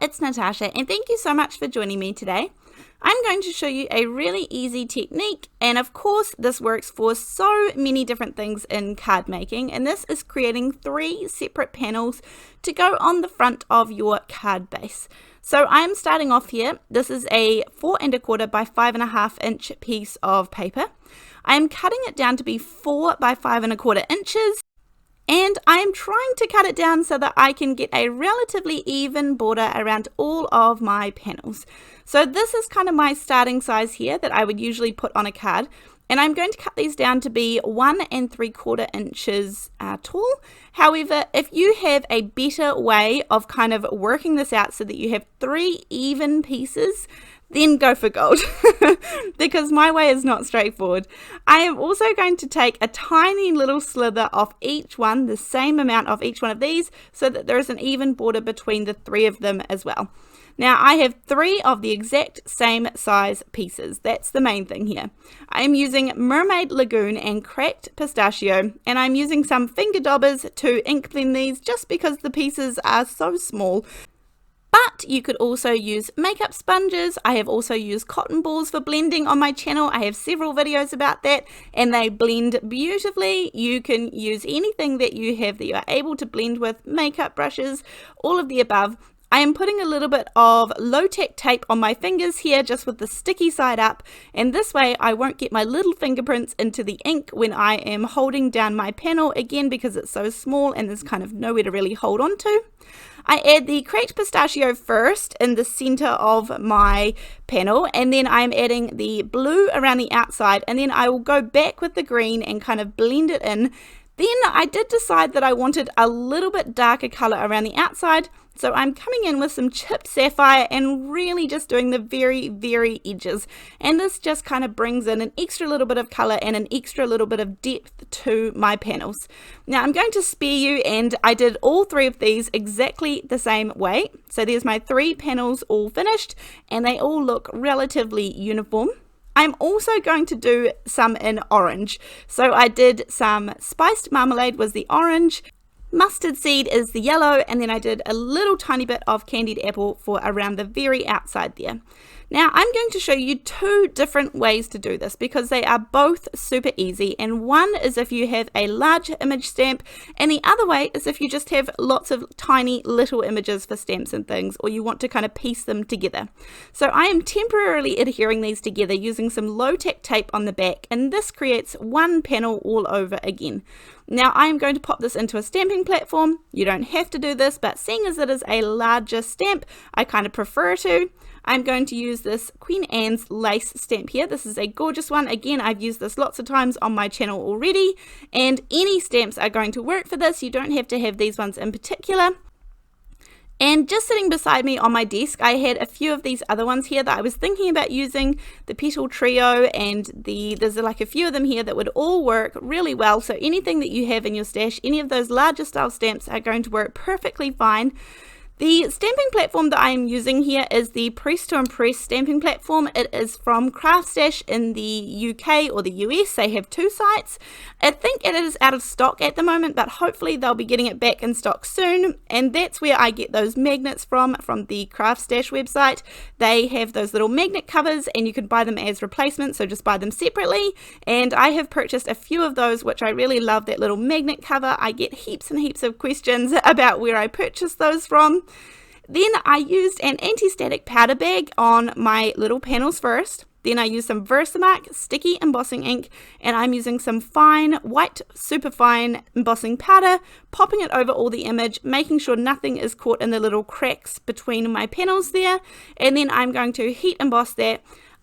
it's Natasha and thank you so much for joining me today. I'm going to show you a really easy technique, and of course this works for so many different things in card making, and this is creating 3 separate panels to go on the front of your card base. So I'm starting off here. This is a 4 1/4 by 5.5 inch piece of paper. I'm cutting it down to be 4 by 5 1/4 inches. And I'm trying to cut it down so that I can get a relatively even border around all of my panels. So this is kind of my starting size here that I would usually put on a card. And I'm going to cut these down to be 1 3/4 inches tall. However, if you have a better way of kind of working this out so that you have 3 even pieces, then go for gold, because my way is not straightforward. I am also going to take a tiny little slither off each one, the same amount of each one of these, so that there is an even border between the 3 of them as well. Now I have 3 of the exact same size pieces. That's the main thing here. I'm using Mermaid, Lagoon and cracked Pistachio, and I'm using some finger daubers to ink blend these just because the pieces are so small. But you could also use makeup sponges. I have also used cotton balls for blending on my channel. I have several videos about that and they blend beautifully. You can use anything that you have that you are able to blend with, makeup brushes, all of the above. I am putting a little bit of low-tech tape on my fingers here, just with the sticky side up, and this way I won't get my little fingerprints into the ink when I am holding down my panel, again because it's so small and there's kind of nowhere to really hold on to. I add the cracked pistachio first in the center of my panel, and then I'm adding the blue around the outside, and then I will go back with the green and kind of blend it in. Then I did decide that I wanted a little bit darker color around the outside, so I'm coming in with some chipped sapphire and really just doing the very edges, and this just kind of brings in an extra little bit of color and an extra little bit of depth to my panels. Now I'm going to spare you, and I did all 3 of these exactly the same way. So there's my 3 panels all finished, and they all look relatively uniform. I'm also going to do some in orange. So I did some spiced marmalade was the orange, mustard seed is the yellow, and then I did a little tiny bit of candied apple for around the very outside there. Now I'm going to show you 2 different ways to do this because they are both super easy, and one is if you have a large image stamp, and the other way is if you just have lots of tiny little images for stamps and things, or you want to kind of piece them together. So I am temporarily adhering these together using some low-tech tape on the back, and this creates one panel all over again. Now I am going to pop this into a stamping platform. You don't have to do this, but seeing as it is a larger stamp, I kind of prefer to. I'm going to use this Queen Anne's lace stamp here. This is a gorgeous one. Again, I've used this lots of times on my channel already, and any stamps are going to work for this. You don't have to have these ones in particular. And just sitting beside me on my desk, I had a few of these other ones here that I was thinking about using, the Petal Trio, and there's like a few of them here that would all work really well. So anything that you have in your stash, any of those larger style stamps are going to work perfectly fine. The stamping platform that I am using here is the Press to Impress stamping platform. It is from Craft Stash in the UK or the US. They have 2 sites. I think it is out of stock at the moment, but hopefully they'll be getting it back in stock soon. And that's where I get those magnets from the Craft Stash website. They have those little magnet covers and you can buy them as replacements, so just buy them separately. And I have purchased a few of those, which I really love, that little magnet cover. I get heaps and heaps of questions about where I purchased those from. Then I used an anti-static powder bag on my little panels first. Then I used some Versamark sticky embossing ink, and I'm using some fine white super fine embossing powder, popping it over all the image, making sure nothing is caught in the little cracks between my panels there, and then I'm going to heat emboss that.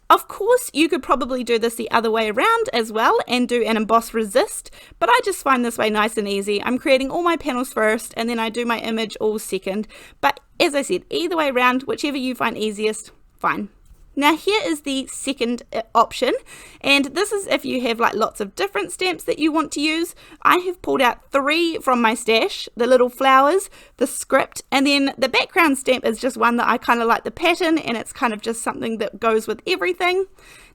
Of course, you could probably do this the other way around as well and do an emboss resist, but I just find this way nice and easy. I'm creating all my panels first and then I do my image all second. But as I said, either way around, whichever you find easiest, fine. Now here is the second option, and this is if you have like lots of different stamps that you want to use. I have pulled out 3 from my stash, the little flowers, the script, and then the background stamp is just one that I kind of like the pattern, and it's kind of just something that goes with everything.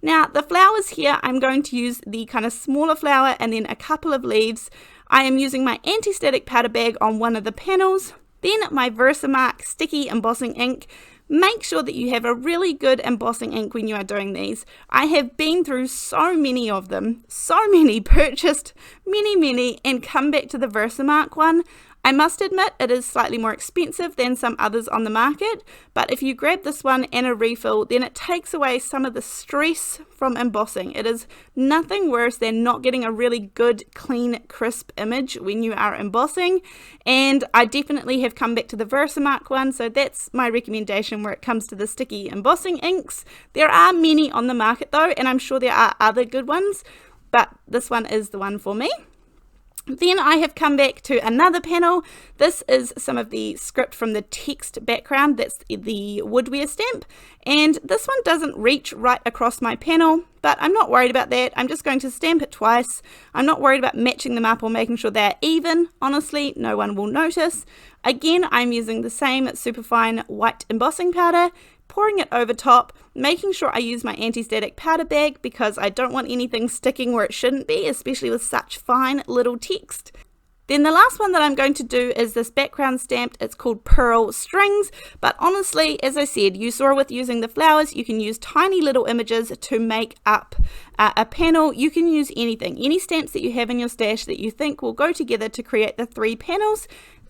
Now the flowers here, I'm going to use the kind of smaller flower and then a couple of leaves. I am using my anti-static powder bag on one of the panels. Then my Versamark sticky embossing ink. Make sure that you have a really good embossing ink when you are doing these. I have been through so many of them, so many, purchased many, and come back to the Versamark one. I must admit it is slightly more expensive than some others on the market, but if you grab this one and a refill, then it takes away some of the stress from embossing. It is nothing worse than not getting a really good, clean, crisp image when you are embossing, and I definitely have come back to the Versamark one, so that's my recommendation where it comes to the sticky embossing inks. There are many on the market though, and I'm sure there are other good ones, but this one is the one for me. Then I have come back to another panel. This is some of the script from the text background. That's the Woodware stamp. And this one doesn't reach right across my panel, but I'm not worried about that. I'm just going to stamp it twice. I'm not worried about matching them up or making sure they're even. Honestly, no one will notice. Again, I'm using the same superfine white embossing powder, pouring it over top, making sure I use my anti-static powder bag because I don't want anything sticking where it shouldn't be, especially with such fine little text. Then the last one that I'm going to do is this background stamped. It's called Pearl Strings, but honestly, as I said, you saw with using the flowers, you can use tiny little images to make up a panel. You can use anything, any stamps that you have in your stash that you think will go together to create the 3 panels,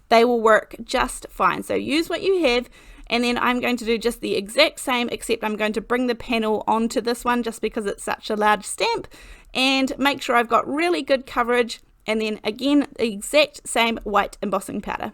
they will work just fine. So use what you have. And then I'm going to do just the exact same, except I'm going to bring the panel onto this one just because it's such a large stamp, and make sure I've got really good coverage, and then again the exact same white embossing powder.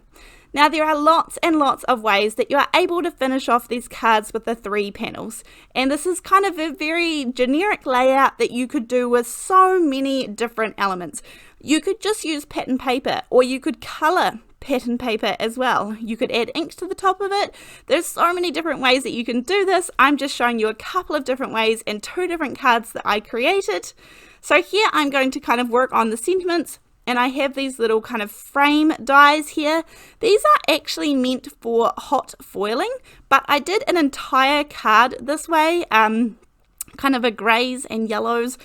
Now there are lots and lots of ways that you are able to finish off these cards with the 3 panels, and this is kind of a very generic layout that you could do with so many different elements. You could just use pattern paper, or you could color pattern paper as well. You could add ink to the top of it. There's so many different ways that you can do this. I'm just showing you a couple of different ways and 2 different cards that I created. So here I'm going to kind of work on the sentiments, and I have these little kind of frame dies here. These are actually meant for hot foiling, but I did an entire card this way, kind of a greys and yellows.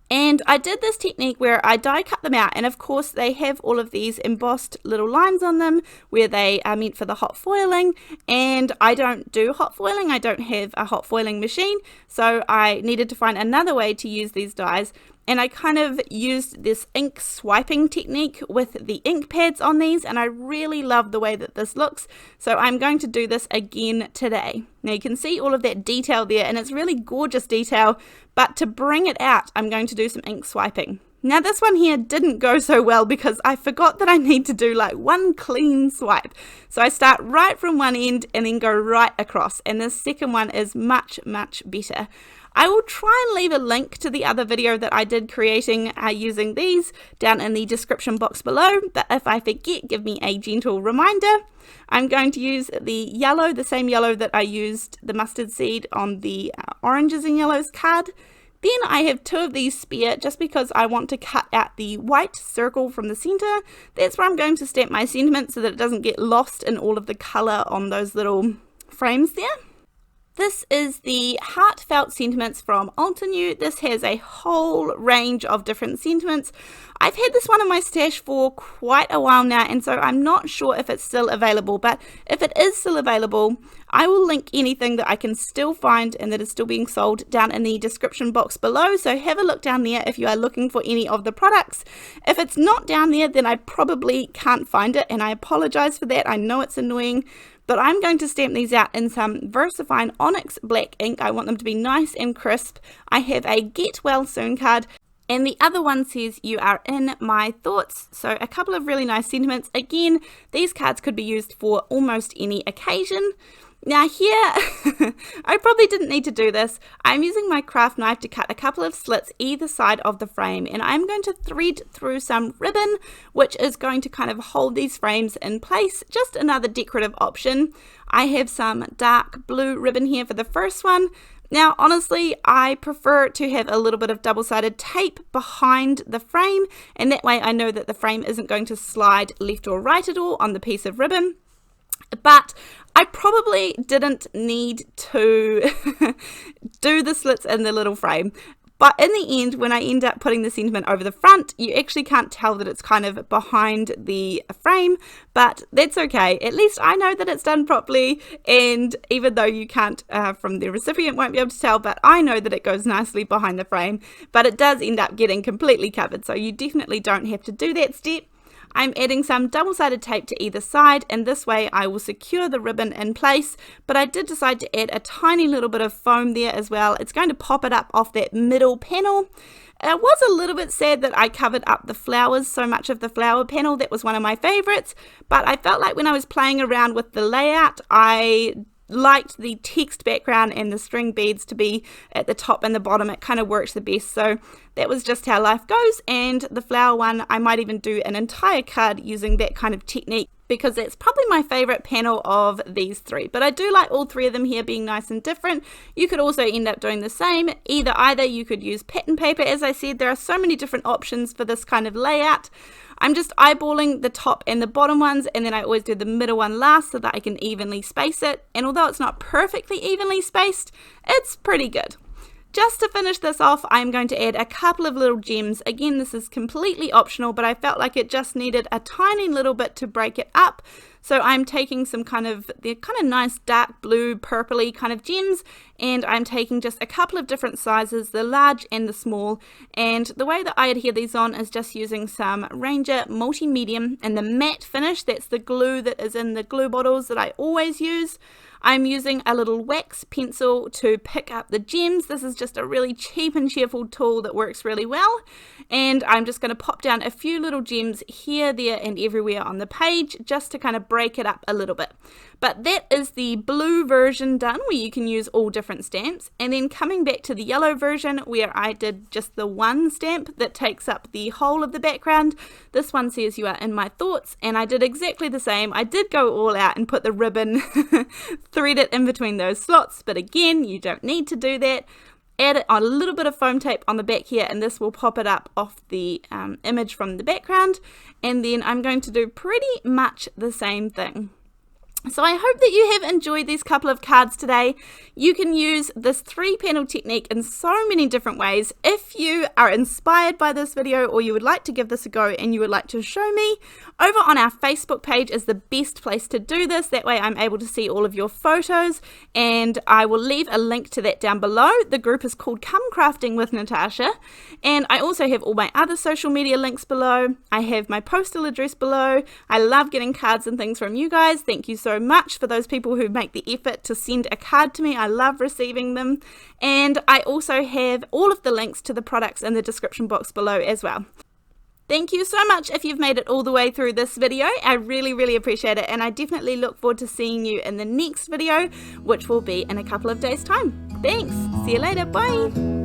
And I did this technique where I die cut them out, and of course they have all of these embossed little lines on them where they are meant for the hot foiling, and I don't do hot foiling. I don't have a hot foiling machine, so I needed to find another way to use these dies, and I kind of used this ink swiping technique with the ink pads on these, and I really love the way that this looks, so I'm going to do this again today. Now you can see all of that detail there, and it's really gorgeous detail, but to bring it out I'm going to do some ink swiping. Now this one here didn't go so well because I forgot that I need to do like one clean swipe. So I start right from one end and then go right across, and this second one is much better. I will try and leave a link to the other video that I did creating using these down in the description box below, but if I forget, give me a gentle reminder. I'm going to use the yellow, the same yellow that I used the mustard seed on the oranges and yellows card. Then I have 2 of these spare just because I want to cut out the white circle from the center. That's where I'm going to stamp my sentiment so that it doesn't get lost in all of the color on those little frames there. This is the Heartfelt sentiments from Altenew. This has a whole range of different sentiments. I've had this one in my stash for quite a while now, and so I'm not sure if it's still available, but if it is still available, I will link anything that I can still find and that is still being sold down in the description box below, so have a look down there if you are looking for any of the products. If it's not down there, then I probably can't find it, and I apologize for that. I know it's annoying, but I'm going to stamp these out in some VersaFine Onyx black ink. I want them to be nice and crisp. I have a Get Well Soon card, and the other one says you are in my thoughts. So a couple of really nice sentiments. Again, these cards could be used for almost any occasion. Now here, I probably didn't need to do this. I'm using my craft knife to cut a couple of slits either side of the frame, and I'm going to thread through some ribbon, which is going to kind of hold these frames in place. Just another decorative option. I have some dark blue ribbon here for the first one. Now, honestly, I prefer to have a little bit of double-sided tape behind the frame, and that way I know that the frame isn't going to slide left or right at all on the piece of ribbon. But I probably didn't need to do the slits in the little frame. But in the end, when I end up putting the sentiment over the front, you actually can't tell that it's kind of behind the frame, but that's okay. At least I know that it's done properly, and even though you can't, from the recipient won't be able to tell, but I know that it goes nicely behind the frame, but it does end up getting completely covered, so you definitely don't have to do that step. I'm adding some double-sided tape to either side, and this way I will secure the ribbon in place, but I did decide to add a tiny little bit of foam there as well. It's going to pop it up off that middle panel. It was a little bit sad that I covered up the flowers, so much of the flower panel. That was one of my favorites, but I felt like when I was playing around with the layout, I liked the text background and the string beads to be at the top and the bottom. It kind of works the best, so that was just how life goes. And the flower one, I might even do an entire card using that kind of technique, because that's probably my favorite panel of these three. But I do like all three of them here being nice and different. You could also end up doing the same. Either you could use pattern paper. As I said, there are so many different options for this kind of layout. I'm just eyeballing the top and the bottom ones, and then I always do the middle one last so that I can evenly space it. And although it's not perfectly evenly spaced, it's pretty good. Just to finish this off, I'm going to add a couple of little gems. Again, this is completely optional, but I felt like it just needed a tiny little bit to break it up. So I'm taking some they're kind of nice dark blue, purpley kind of gems, and I'm taking just a couple of different sizes, the large and the small. And the way that I adhere these on is just using some Ranger Multi-Medium and the matte finish. That's the glue that is in the glue bottles that I always use. I'm using a little wax pencil to pick up the gems. This is just a really cheap and cheerful tool that works really well. And I'm just going to pop down a few little gems here, there, and everywhere on the page just to kind of break it up a little bit. But that is the blue version done, where you can use all different stamps. And then coming back to the yellow version, where I did just the one stamp that takes up the whole of the background. This one says "You are in my thoughts," and I did exactly the same. I did go all out and put the ribbon thread it in between those slots, but again, you don't need to do that. Add a little bit of foam tape on the back here, and this will pop it up off the image from the background. And then I'm going to do pretty much the same thing. So I hope that you have enjoyed these couple of cards today. You can use this 3-panel technique in so many different ways. If you are inspired by this video, or you would like to give this a go and you would like to show me, over on our Facebook page is the best place to do this. That way I'm able to see all of your photos, and I will leave a link to that down below. The group is called Come Crafting with Natasha, and I also have all my other social media links below. I have my postal address below. I love getting cards and things from you guys. Thank you so much for those people who make the effort to send a card to me. I love receiving them. And I also have all of the links to the products in the description box below as well. Thank you so much if you've made it all the way through this video. I really appreciate it, and I definitely look forward to seeing you in the next video, which will be in a couple of days' time. Thanks. See you later. Bye.